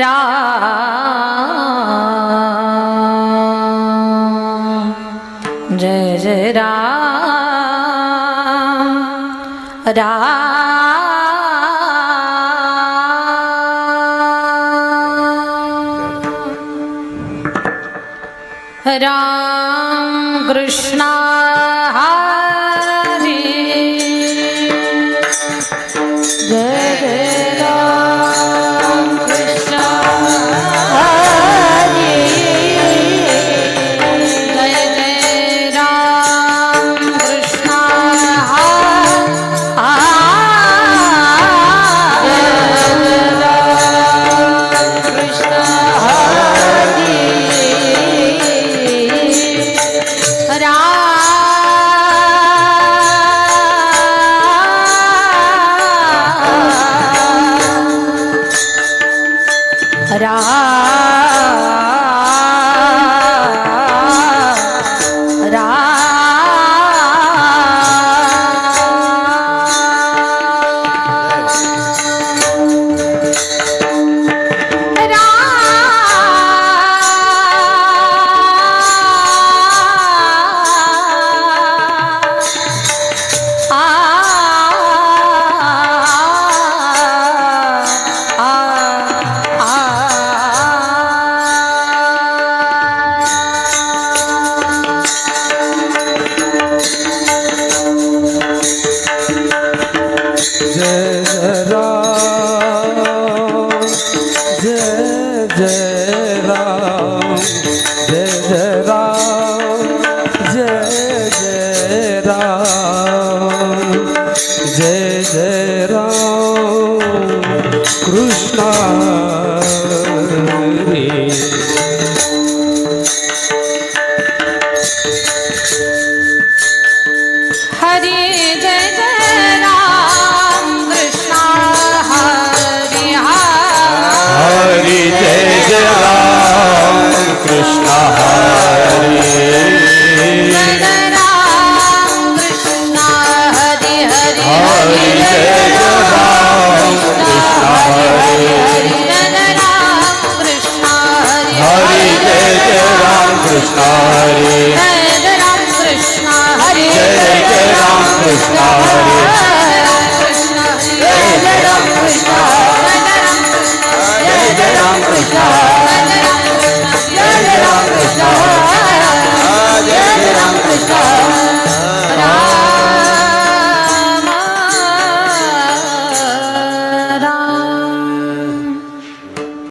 Ram Jai Jai Ram Ram Krishna Hari Jai Jai Ram Krishna Hari Jai Jai Ram Krishna Krishna Hare Jai Jai Ram Krishna Hari Hari Jai Jai Ram Krishna Hari Jai Ram Krishna Hari Hari Hari Jai Jai Ram Krishna Hari Jai Ram Krishna Hari Hari Jai Jai Ram Krishna Hari Jai Ram Krishna Hari Jai Jai Ram Krishna Hari